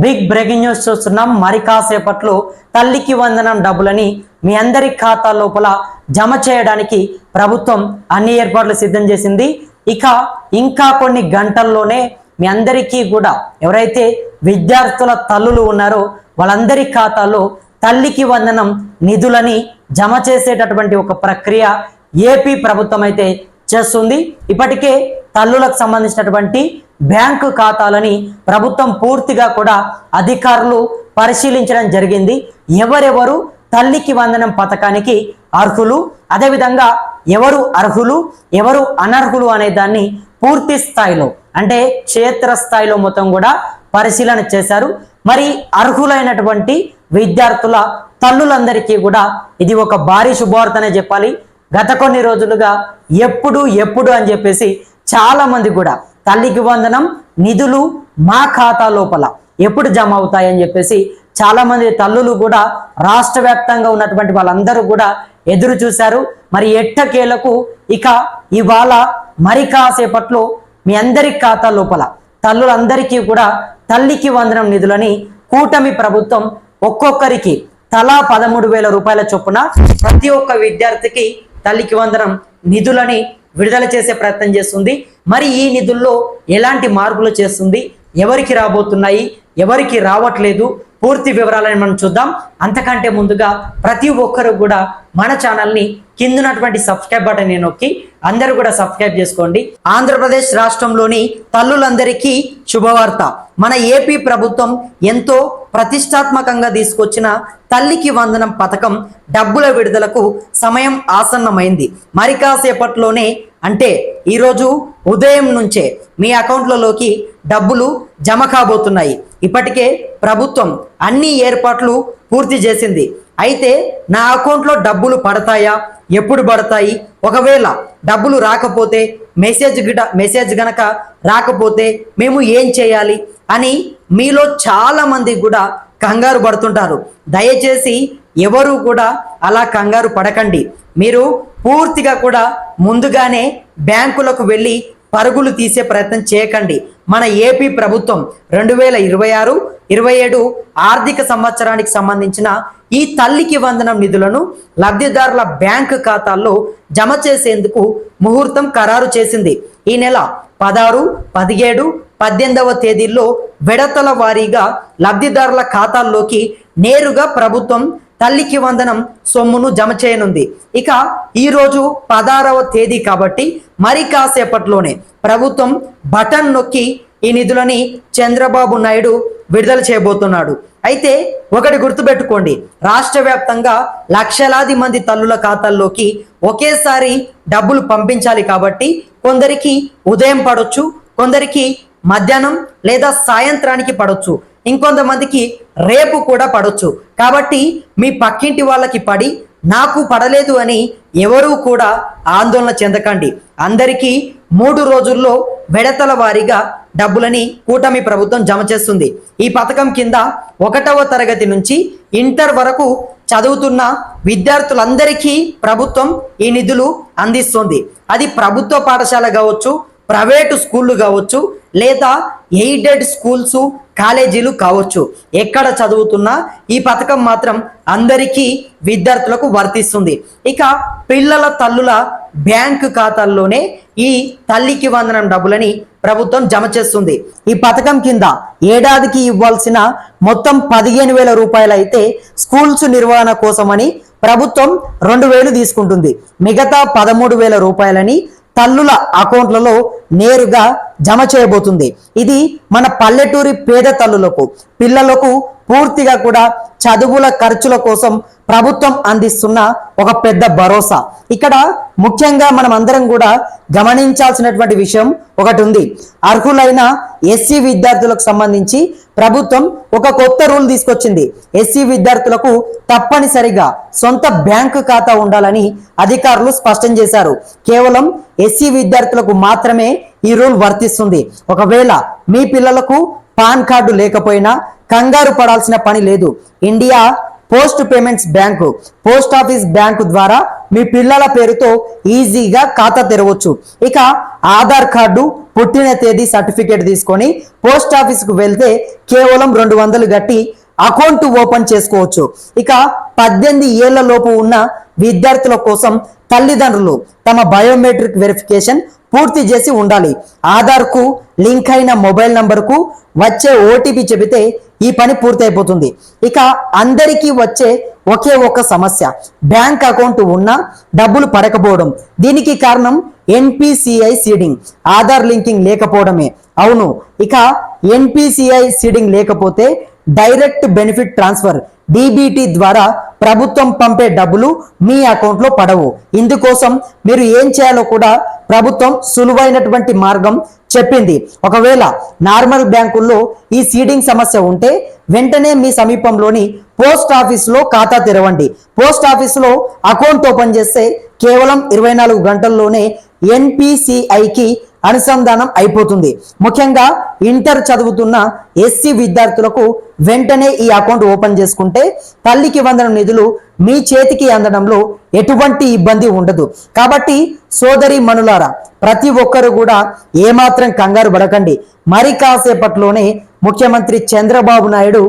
Big breaking news చూస్తున్నాం. మరి కాసేపట్లో తల్లికి వందనం డబ్బులని మీ అందరి ఖాతా లోపల జమ చేయడానికి ప్రభుత్వం అన్ని ఏర్పాట్లు సిద్ధం చేసింది. ఇంకా కొన్ని గంటల్లోనే మీ అందరికీ కూడా ఎవరైతే విద్యార్థుల తల్లులు ఉన్నారో వాళ్ళందరి ఖాతాలో తల్లికి వందనం నిధులని జమ చేసేటటువంటి ఒక ప్రక్రియ ఏపీ ప్రభుత్వం అయితే చేస్తుంది. ఇప్పటికే తల్లులకు సంబంధించినటువంటి బ్యాంకు ఖాతాలని ప్రభుత్వం పూర్తిగా కూడా అధికారులు పరిశీలించడం జరిగింది. ఎవరెవరు తల్లికి వందనం పథకానికి అర్హులు, అదేవిధంగా ఎవరు అర్హులు ఎవరు అనర్హులు అనే దాన్ని పూర్తి స్థాయిలో అంటే క్షేత్రస్థాయిలో మొత్తం కూడా పరిశీలన చేశారు. మరి అర్హులైనటువంటి విద్యార్థుల తల్లులందరికీ కూడా ఇది ఒక భారీ శుభవార్తనే చెప్పాలి. గత కొన్ని రోజులుగా ఎప్పుడు అని చెప్పేసి చాలా మంది కూడా తల్లికి వందనం నిధులు మా ఖాతా లోపల ఎప్పుడు జమ అవుతాయని చెప్పేసి చాలా మంది తల్లులు కూడా రాష్ట్ర వ్యాప్తంగా ఉన్నటువంటి వాళ్ళందరూ కూడా ఎదురు చూశారు. మరి ఎట్టకేలకు ఇవాళ మరి కాసేపట్లో మీ అందరి ఖాతా లోపల తల్లులందరికీ కూడా తల్లికి వందనం నిధులని కూటమి ప్రభుత్వం ఒక్కొక్కరికి తలా 13,000 రూపాయల చొప్పున ప్రతి ఒక్క విద్యార్థికి తల్లికి వందనం నిధులని విడుదల చేసే ప్రయత్నం చేస్తుంది. మరి ఈ నిధుల్లో ఎలాంటి మార్పులు చేస్తుంది, ఎవరికి రాబోతున్నాయి, ఎవరికి రావట్లేదు, పూర్తి వివరాలను మనం చూద్దాం. అంతకంటే ముందుగా ప్రతి ఒక్కరు కూడా మన ఛానల్ని కిందనటువంటి సబ్స్క్రైబ్ బటన్ నొక్కి అందరూ కూడా సబ్స్క్రైబ్ చేసుకోండి. ఆంధ్రప్రదేశ్ రాష్ట్రంలోని తల్లులందరికీ శుభవార్త. మన ఏపీ ప్రభుత్వం ఎంతో ప్రతిష్టాత్మకంగా తీసుకొచ్చిన తల్లికి వందనం పథకం డబ్బుల విడుదలకు సమయం ఆసన్నమైంది. మరి కాసేపట్లోనే అంటే ఈరోజు ఉదయం నుంచే మీ అకౌంట్లలోకి డబ్బులు జమ కాబోతున్నాయి. ఇప్పటికే ప్రభుత్వం అన్ని ఏర్పాట్లు పూర్తి చేసింది. అయితే నా అకౌంట్లో డబ్బులు పడతాయా, ఎప్పుడు పడతాయి, ఒకవేళ డబ్బులు రాకపోతే మెసేజ్ గనక రాకపోతే మేము ఏం చేయాలి అని మీలో చాలా మంది కూడా కంగారు పడుతుంటారు. దయచేసి ఎవరు కూడా అలా కంగారు పడకండి. మీరు పూర్తిగా కూడా ముందుగానే బ్యాంకులకు వెళ్ళి పరుగులు తీసే ప్రయత్నం చేయకండి. మన ఏపీ ప్రభుత్వం 2026-27 ఆర్థిక సంవత్సరానికి సంబంధించిన ఈ తల్లికి వందనం నిధులను లబ్ధిదారుల బ్యాంకు ఖాతాల్లో జమ చేసేందుకు ముహూర్తం ఖరారు చేసింది. ఈ నెల 16, 17, 18వ తేదీల్లో విడతల వారీగా లబ్ధిదారుల ఖాతాల్లోకి నేరుగా ప్రభుత్వం తల్లికి వందనం సొమ్మును జమ చేయనుంది. ఈరోజు 16వ తేదీ కాబట్టి మరి కాసేపట్లోనే ప్రభుత్వం బటన్ నొక్కి ఈ నిధులని చంద్రబాబు నాయుడు విడుదల చేయబోతున్నాడు. అయితే ఒకటి గుర్తుపెట్టుకోండి, రాష్ట్ర వ్యాప్తంగా లక్షలాది మంది తల్లుల ఖాతాల్లోకి ఒకేసారి డబ్బులు పంపించాలి కాబట్టి కొందరికి ఉదయం పడొచ్చు, కొందరికి మధ్యాహ్నం లేదా సాయంత్రానికి పడొచ్చు, ఇంకొంతమందికి రేపు కూడా పడొచ్చు. కాబట్టి మీ పక్కింటి వాళ్ళకి పడి నాకు పడలేదు అని ఎవరూ కూడా ఆందోళన చెందకండి. అందరికీ 3 రోజుల్లో విడతల వారీగా డబ్బులని కూటమి ప్రభుత్వం జమ చేస్తుంది. ఈ పథకం కింద 1వ తరగతి నుంచి ఇంటర్ వరకు చదువుతున్న విద్యార్థులందరికీ ప్రభుత్వం ఈ నిధులు అందిస్తుంది. అది ప్రభుత్వ పాఠశాల కావచ్చు, ప్రైవేటు స్కూళ్ళు కావచ్చు, లేదా ఎయిడెడ్ స్కూల్స్ కాలేజీలు కావచ్చు. ఎక్కడ చదువుతున్నా ఈ పథకం మాత్రం అందరికీ విద్యార్థులకు వర్తిస్తుంది. పిల్లల తల్లుల బ్యాంకు ఖాతాల్లోనే ఈ తల్లికి వందనం డబ్బులని ప్రభుత్వం జమ చేస్తుంది. ఈ పథకం కింద ఏడాదికి ఇవ్వాల్సిన మొత్తం 15,000 రూపాయలు అయితే స్కూల్స్ నిర్వహణ కోసమని ప్రభుత్వం 2,000 తీసుకుంటుంది. మిగతా 13,000 రూపాయలని తల్లుల అకౌంట్లలో నేరుగా జమ చేయబోతుంది. ఇది మన పల్లెటూరి పేద తల్లులకు పిల్లలకు పూర్తిగా కూడా చదువుల ఖర్చుల కోసం ప్రభుత్వం అందిస్తున్న ఒక పెద్ద భరోసా. ఇక్కడ ముఖ్యంగా మనం అందరం కూడా గమనించాల్సినటువంటి విషయం ఒకటి ఉంది. అర్హులైన ఎస్సీ విద్యార్థులకు సంబంధించి ప్రభుత్వం ఒక కొత్త రూల్ తీసుకొచ్చింది. ఎస్సీ విద్యార్థులకు తప్పనిసరిగా సొంత బ్యాంకు ఖాతా ఉండాలని అధికారులు స్పష్టం చేశారు. కేవలం ఎస్సీ విద్యార్థులకు మాత్రమే ఈ రూల్ వర్తిస్తుంది. ఒకవేళ మీ పిల్లలకు పాన్ కార్డు లేకపోయినా కంగారు పడాల్సిన పని లేదు. India post payments bank, post office bank ద్వారా మీ పిల్లల పేరుతో ఈజీగా ఖాతా తెరవచ్చు. ఇక ఆధార్ కార్డు, పుట్టిన తేదీ సర్టిఫికేట్ తీసుకొని పోస్ట్ ఆఫీస్కు వెళ్తే కేవలం 200 కట్టి అకౌంట్ ఓపెన్ చేసుకోవచ్చు. ఇక 18 ఏళ్ల లోపు ఉన్న విద్యార్థుల కోసం తల్లిదండ్రులు తమ బయోమెట్రిక్ వెరిఫికేషన్ పూర్తి చేసి ఉండాలి. ఆధార్కు లింక్ అయిన మొబైల్ నంబర్కు వచ్చే ఓటీపీ చెబితే ఈ పని పూర్తయిపోతుంది. ఇక అందరికీ వచ్చే ఒకే ఒక్క సమస్య, బ్యాంక్ అకౌంట్ ఉన్నా డబ్బులు పడకపోవడం. దీనికి కారణం ఎన్పిసిఐ సీడింగ్, ఆధార్ లింకింగ్ లేకపోవడమే. అవును, ఇక ఎన్పిసిఐ సీడింగ్ లేకపోతే డైరెక్ట్ బెనిఫిట్ ట్రాన్స్ఫర్ డిబిటి ద్వారా ప్రభుత్వం పంపే డబ్బులు మీ అకౌంట్లో పడవు. ఇందుకోసం మీరు ఏం చేయాలో కూడా ప్రభుత్వం సులువైనటువంటి మార్గం చెప్పింది. ఒకవేళ నార్మల్ బ్యాంకుల్లో ఈ సీడింగ్ సమస్య ఉంటే వెంటనే మీ సమీపంలోని పోస్ట్ ఆఫీసులో ఖాతా తెరవండి. పోస్ట్ ఆఫీసులో అకౌంట్ ఓపెన్ చేస్తే కేవలం 24 గంటల్లోనే ఎన్పిసిఐకి అనుసంధానం అయిపోతుంది. ముఖ్యంగా ఇంటర్ చదువుతున్న ఎస్సీ విద్యార్థులకు వెంటనే ఈ అకౌంట్ ఓపెన్ చేసుకుంటే తల్లికి వందనం నిధులు మీ చేతికి అందడంలో ఎటువంటి ఇబ్బంది ఉండదు. కాబట్టి సోదరి మనులారా, ప్రతి ఒక్కరు కూడా ఏమాత్రం కంగారు పడకండి. మరి కాసేపట్లోనే ముఖ్యమంత్రి చంద్రబాబు నాయుడు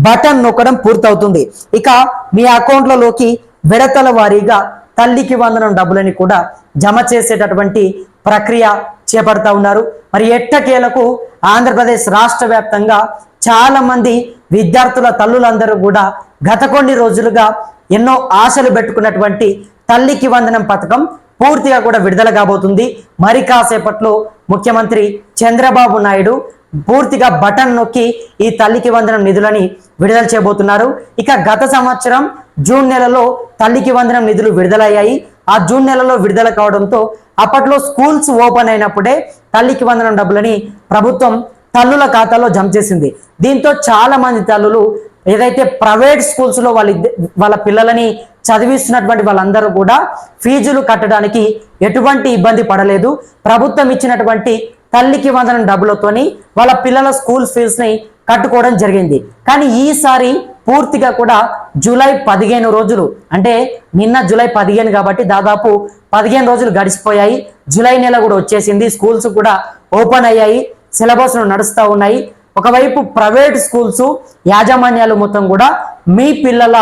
బటన్ నొక్కడం పూర్తవుతుంది. ఇక మీ అకౌంట్లలోకి విడతల వారీగా తల్లికి వందనం డబ్బులని కూడా జమ చేసేటటువంటి ప్రక్రియ చేపడతా ఉన్నారు. మరి ఎట్టకేలకు ఆంధ్రప్రదేశ్ రాష్ట్ర వ్యాప్తంగా చాలా మంది విద్యార్థుల తల్లులందరూ కూడా గత కొన్ని రోజులుగా ఎన్నో ఆశలు పెట్టుకున్నటువంటి తల్లికి వందనం పథకం పూర్తిగా కూడా విడుదల కాబోతుంది. మరి కాసేపట్లో ముఖ్యమంత్రి చంద్రబాబు నాయుడు పూర్తిగా బటన్ నొక్కి ఈ తల్లికి వందనం నిధులని విడుదల చేయబోతున్నారు. ఇక గత సంవత్సరం జూన్ నెలలో తల్లికి వందనం నిధులు విడుదలయ్యాయి. ఆ జూన్ నెలలో విడుదల కావడంతో అప్పట్లో స్కూల్స్ ఓపెన్ అయినప్పుడే తల్లికి వందనం డబ్బులని ప్రభుత్వం తల్లుల ఖాతాలో జమ చేసింది. దీంతో చాలా మంది తల్లులు ఏదైతే ప్రైవేట్ స్కూల్స్ లో వాళ్ళ పిల్లలని చదివిస్తున్నటువంటి వాళ్ళందరూ కూడా ఫీజులు కట్టడానికి ఎటువంటి ఇబ్బంది పడలేదు. ప్రభుత్వం ఇచ్చినటువంటి తల్లికి వందనం డబ్బులతోని వాళ్ళ పిల్లల స్కూల్ ఫీజుని కట్టుకోవడం జరిగింది. కానీ ఈసారి పూర్తిగా కూడా జూలై 15 రోజులు, అంటే నిన్న జూలై 15 కాబట్టి దాదాపు 15 రోజులు గడిచిపోయాయి. జూలై నెల కూడా వచ్చేసింది, స్కూల్స్ కూడా ఓపెన్ అయ్యాయి, సిలబస్లు నడుస్తూ ఉన్నాయి. ఒకవైపు ప్రైవేట్ స్కూల్స్ యాజమాన్యాలు మొత్తం కూడా మీ పిల్లల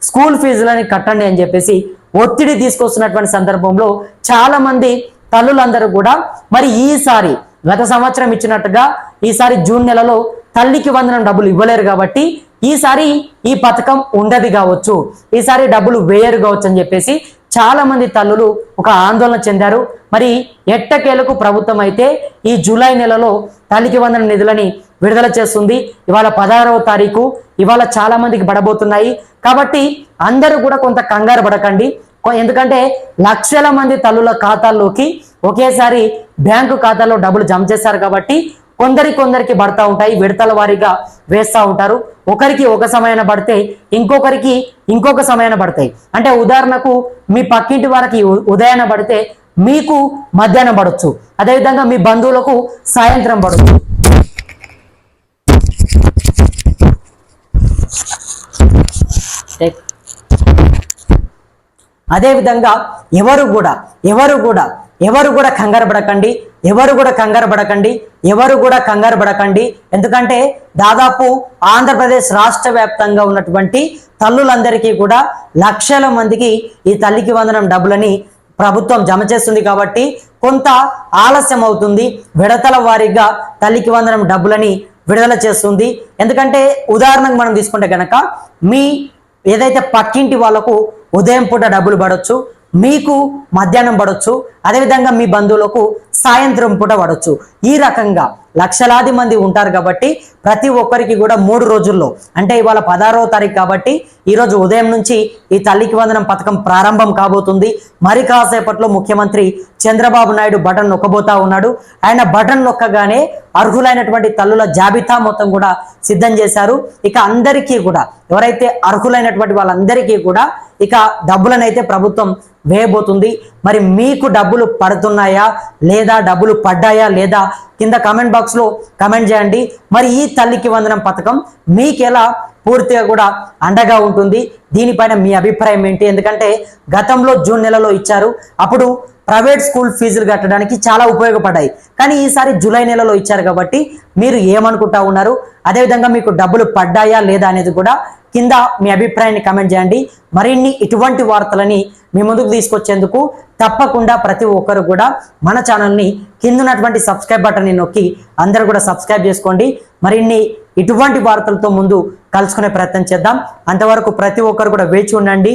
స్కూల్ ఫీజులని కట్టండి అని చెప్పేసి ఒత్తిడి తీసుకొస్తున్నటువంటి సందర్భంలో చాలా మంది తల్లులందరూ కూడా మరి ఈసారి గత సంవత్సరం ఇచ్చినట్టుగా ఈసారి జూన్ నెలలో తల్లికి వందనం డబ్బులు ఇవ్వలేరు కాబట్టి ఈసారి ఈ పథకం ఉండదు కావచ్చు, ఈసారి డబ్బులు వేయరు కావచ్చు అని చెప్పేసి చాలా మంది తల్లులు ఒక ఆందోళన చెందారు. మరి ఎట్టకేలకు ప్రభుత్వం అయితే ఈ జూలై నెలలో తల్లికి వందనం నిధులని విడుదల చేస్తుంది. ఇవాళ 16వ తారీఖు, ఇవాళ చాలా మందికి పడబోతున్నాయి. కాబట్టి అందరూ కూడా కొంత కంగారు పడకండి. ఎందుకంటే లక్షల మంది తల్లుల ఖాతాల్లోకి ఒకేసారి బ్యాంకు ఖాతాలో డబ్బులు జమ చేశారు కాబట్టి కొందరికి పడతా ఉంటాయి, విడతల వారీగా వేస్తూ ఉంటారు. ఒకరికి ఒక సమయాన పడితే ఇంకొకరికి ఇంకొక సమయాన పడతాయి. అంటే ఉదాహరణకు మీ పక్కింటి వారికి ఉదయాన పడితే మీకు మధ్యాహ్నం పడవచ్చు, అదేవిధంగా మీ బంధువులకు సాయంత్రం పడవచ్చు. అదేవిధంగా ఎవరు కూడా కంగారు పడకండి, ఎవరు కూడా కంగారు పడకండి. ఎందుకంటే దాదాపు ఆంధ్రప్రదేశ్ రాష్ట్ర వ్యాప్తంగా ఉన్నటువంటి తల్లులందరికీ కూడా లక్షల మందికి ఈ తల్లికి వందనం డబ్బులని ప్రభుత్వం జమ చేస్తుంది కాబట్టి కొంత ఆలస్యం అవుతుంది. విడతల వారీగా తల్లికి వందనం డబ్బులని విడుదల చేస్తుంది. ఎందుకంటే ఉదాహరణకు మనం తీసుకుంటే కనుక మీ ఏదైతే పక్కింటి వాళ్ళకు ఉదయం పూట డబ్బులు పడవచ్చు, మీకు మధ్యాహ్నం పడవచ్చు, అదేవిధంగా మీ బంధువులకు సాయంత్రం పూట పడవచ్చు. ఈ రకంగా లక్షలాది మంది ఉంటారు కాబట్టి ప్రతి ఒక్కరికి కూడా 3 రోజుల్లో, అంటే ఇవాళ 16వ తారీఖు కాబట్టి ఈరోజు ఉదయం నుంచి ఈ తల్లికి వందనం పథకం ప్రారంభం కాబోతుంది. మరి కాసేపట్లో ముఖ్యమంత్రి చంద్రబాబు నాయుడు బటన్ నొక్కబోతా ఉన్నాడు. ఆయన బటన్ నొక్కగానే అర్హులైనటువంటి తల్లుల జాబితా మొత్తం కూడా సిద్ధం చేశారు. ఇక అందరికీ కూడా ఎవరైతే అర్హులైనటువంటి వాళ్ళందరికీ కూడా ఇక డబ్బులనైతే ప్రభుత్వం వేయబోతుంది. మరి మీకు డబ్బులు పడుతున్నాయా లేదా, డబ్బులు పడ్డాయా లేదా, కింద కామెంట్ బాక్స్ లో కామెంట్ చేయండి. మరి ఈ తల్లికి వందనం పథకం మీకు ఎలా పూర్తిగా కూడా అండగా ఉంటుంది. దీనిపైన మీ అభిప్రాయం ఏంటి? ఎందుకంటే గతంలో జూన్ నెలలో ఇచ్చారు, అప్పుడు ప్రైవేట్ స్కూల్ ఫీజులు కట్టడానికి చాలా ఉపయోగపడ్డాయి. కానీ ఈసారి జూలై నెలలో ఇచ్చారు కాబట్టి మీరు ఏమనుకుంటా ఉన్నారు? అదేవిధంగా మీకు డబ్బులు పడ్డాయా లేదా అనేది కూడా కింద మీ అభిప్రాయాన్ని కమెంట్ చేయండి. మరిన్ని ఇటువంటి వార్తలని మీ ముందుకు తీసుకొచ్చేందుకు తప్పకుండా ప్రతి ఒక్కరు కూడా మన ఛానల్ని కింద ఉన్నటువంటి సబ్స్క్రైబ్ బటన్ని నొక్కి అందరూ కూడా సబ్స్క్రైబ్ చేసుకోండి. మరిన్ని ఇటువంటి వార్తలతో ముందు కలుసుకునే ప్రయత్నం చేద్దాం. అంతవరకు ప్రతి ఒక్కరు కూడా వేచి ఉండండి.